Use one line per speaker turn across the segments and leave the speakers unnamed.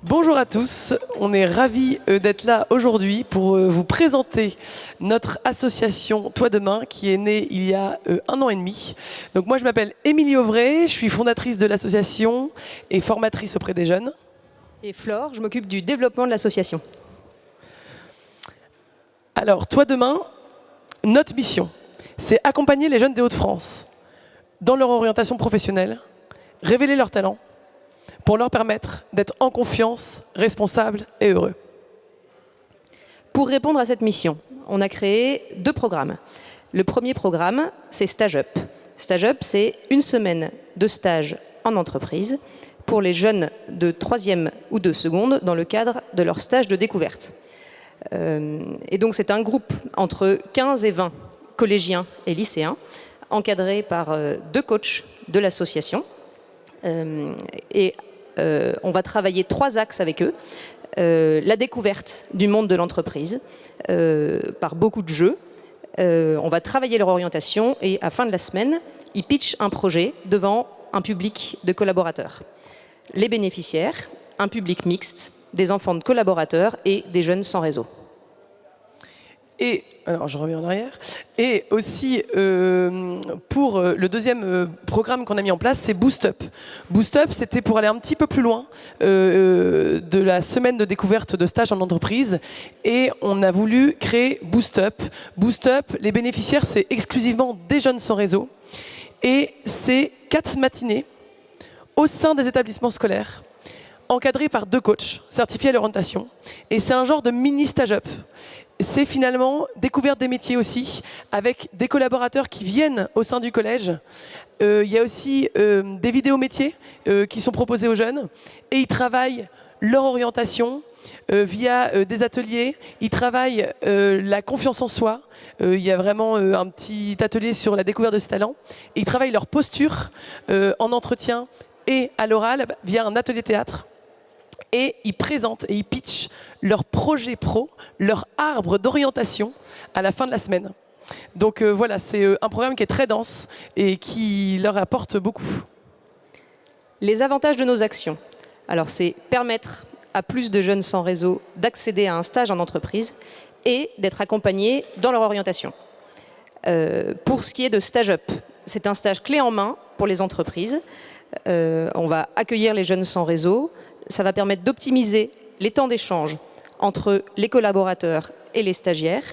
Bonjour à tous, on est ravis d'être là aujourd'hui pour vous présenter notre association Toi Demain qui est née il y a 1 an et demi. Donc moi je m'appelle Émilie Auvray, je suis fondatrice de l'association et formatrice auprès des jeunes.
Et Flore, je m'occupe du développement de l'association.
Alors Toi Demain, notre mission, c'est accompagner les jeunes des Hauts-de-France dans leur orientation professionnelle, révéler leurs talents, pour leur permettre d'être en confiance, responsables et heureux.
Pour répondre à cette mission, on a créé 2 programmes. Le premier programme, c'est Stage Up. Stage Up, c'est 1 semaine de stage en entreprise pour les jeunes de 3e ou de seconde dans le cadre de leur stage de découverte. Et donc c'est un groupe entre 15 et 20 collégiens et lycéens, encadrés par 2 coachs de l'association. On va travailler 3 axes avec eux. La découverte du monde de l'entreprise par beaucoup de jeux. On va travailler leur orientation et à la fin de la semaine, ils pitchent un projet devant un public de collaborateurs. Les bénéficiaires, un public mixte, des enfants de collaborateurs et des jeunes sans réseau.
Et, alors je reviens en arrière, et aussi pour le deuxième programme qu'on a mis en place, c'est Boost Up. Boost Up, c'était pour aller un petit peu plus loin de la semaine de découverte de stage en entreprise, et on a voulu créer Boost Up. Boost Up, les bénéficiaires, c'est exclusivement des jeunes sans réseau, et c'est 4 matinées au sein des établissements scolaires, encadrés par 2 coachs certifiés à l'orientation, et c'est un genre de mini Stage Up. C'est finalement découverte des métiers aussi, avec des collaborateurs qui viennent au sein du collège. Il y a aussi des vidéos métiers qui sont proposées aux jeunes, et ils travaillent leur orientation via des ateliers. Ils travaillent la confiance en soi. Il y a vraiment un petit atelier sur la découverte de ses talents. Et ils travaillent leur posture en entretien et à l'oral via un atelier théâtre. Et ils présentent et ils pitchent leur projet pro, leur arbre d'orientation à la fin de la semaine. Donc voilà, c'est un programme qui est très dense et qui leur apporte beaucoup.
Les avantages de nos actions. Alors c'est permettre à plus de jeunes sans réseau d'accéder à un stage en entreprise et d'être accompagnés dans leur orientation. Pour ce qui est de Stage Up, c'est un stage clé en main pour les entreprises. On va accueillir les jeunes sans réseau. Ça va permettre d'optimiser les temps d'échange entre les collaborateurs et les stagiaires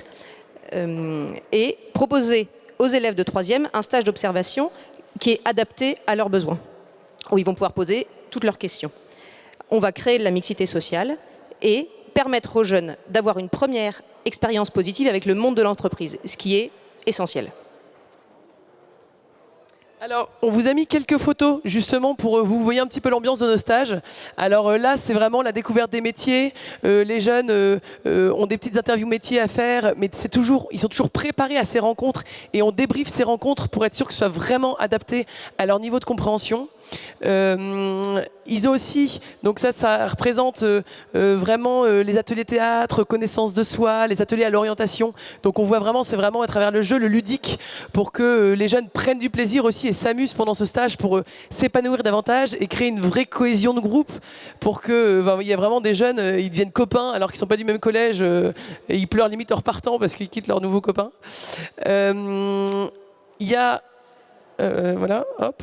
et proposer aux élèves de 3e un stage d'observation qui est adapté à leurs besoins, où ils vont pouvoir poser toutes leurs questions. On va créer de la mixité sociale et permettre aux jeunes d'avoir une première expérience positive avec le monde de l'entreprise, ce qui est essentiel.
Alors, on vous a mis quelques photos justement pour vous voyez un petit peu l'ambiance de nos stages. Alors là, c'est vraiment la découverte des métiers. Les jeunes ont des petites interviews métiers à faire, mais ils sont toujours préparés à ces rencontres et on débriefe ces rencontres pour être sûr que ce soit vraiment adapté à leur niveau de compréhension. Ils ont aussi, donc ça représente vraiment les ateliers théâtre, connaissance de soi, les ateliers à l'orientation. Donc on voit vraiment, c'est vraiment à travers le jeu, le ludique, pour que les jeunes prennent du plaisir aussi et s'amusent pendant ce stage pour s'épanouir davantage et créer une vraie cohésion de groupe pour que il y a vraiment des jeunes, ils deviennent copains alors qu'ils ne sont pas du même collège et ils pleurent limite en repartant parce qu'ils quittent leurs nouveaux copains. Il y a voilà, hop.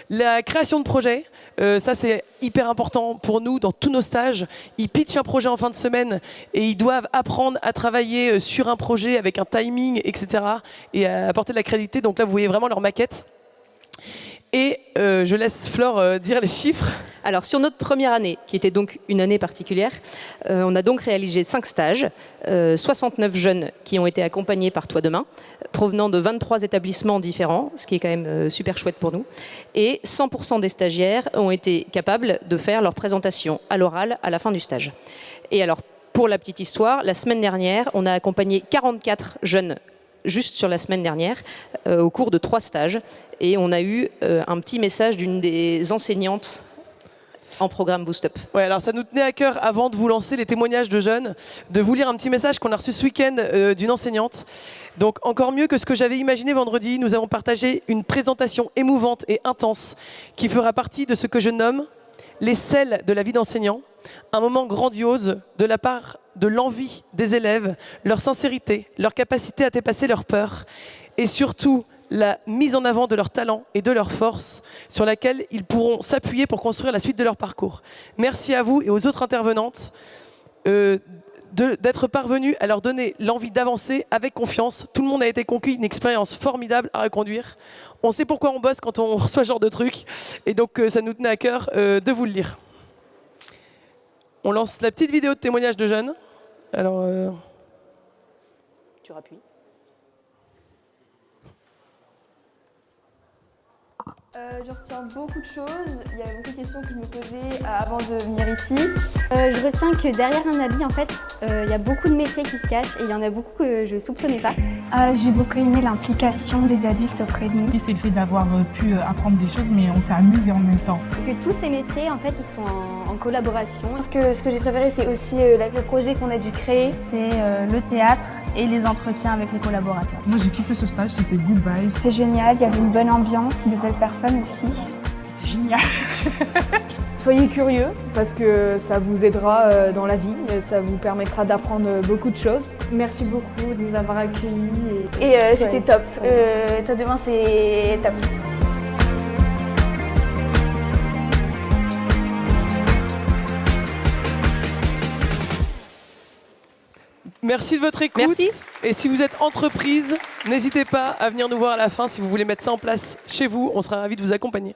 La création de projets, ça c'est hyper important pour nous dans tous nos stages. Ils pitchent un projet en fin de semaine et ils doivent apprendre à travailler sur un projet avec un timing, etc. et à apporter de la crédibilité. Donc là, vous voyez vraiment leur maquette. Et je laisse Flore dire les chiffres.
Alors sur notre première année, qui était donc une année particulière, on a donc réalisé 5 stages, 69 jeunes qui ont été accompagnés par Toi Demain, provenant de 23 établissements différents, ce qui est quand même super chouette pour nous. Et 100% des stagiaires ont été capables de faire leur présentation à l'oral à la fin du stage. Et alors, pour la petite histoire, la semaine dernière, on a accompagné 44 jeunes juste sur la semaine dernière, au cours de 3 stages. Et on a eu un petit message d'une des enseignantes en programme Boost Up.
Ouais, alors ça nous tenait à cœur, avant de vous lancer les témoignages de jeunes, de vous lire un petit message qu'on a reçu ce week-end d'une enseignante. Donc encore mieux que ce que j'avais imaginé vendredi, nous avons partagé une présentation émouvante et intense qui fera partie de ce que je nomme les sels de la vie d'enseignant. Un moment grandiose de la part de l'envie des élèves, leur sincérité, leur capacité à dépasser leurs peurs et surtout la mise en avant de leurs talents et de leurs forces sur laquelle ils pourront s'appuyer pour construire la suite de leur parcours. Merci à vous et aux autres intervenantes d'être parvenus à leur donner l'envie d'avancer avec confiance. Tout le monde a été conquis, une expérience formidable à reconduire. On sait pourquoi on bosse quand on reçoit ce genre de trucs et donc ça nous tenait à cœur de vous le lire. On lance la petite vidéo de témoignage de jeunes. Alors,
Tu rappuies.
Je retiens beaucoup de choses. Il y avait beaucoup de questions que je me posais avant de venir ici.
Je retiens que derrière un habit, en fait, il y a beaucoup de métiers qui se cachent et il y en a beaucoup que je ne soupçonnais pas.
J'ai beaucoup aimé l'implication des adultes auprès de nous.
C'est le fait d'avoir pu apprendre des choses, mais on s'est amusé en même temps.
Que tous ces métiers, en fait, ils sont en collaboration.
Ce que j'ai préféré, c'est aussi le projet qu'on a dû créer.
C'est le théâtre et les entretiens avec les collaborateurs.
Moi, j'ai kiffé ce stage, c'était good vibes.
C'est génial, il y avait une bonne ambiance, de belles personnes aussi.
C'était génial.
Soyez curieux parce que ça vous aidera dans la vie, ça vous permettra d'apprendre beaucoup de choses. Merci beaucoup de nous avoir accueillis. Et c'était top. Toi demain, c'est top.
merci de votre écoute.
Merci.
Et si vous êtes entreprise, n'hésitez pas à venir nous voir à la fin si vous voulez mettre ça en place chez vous. On sera ravis de vous accompagner.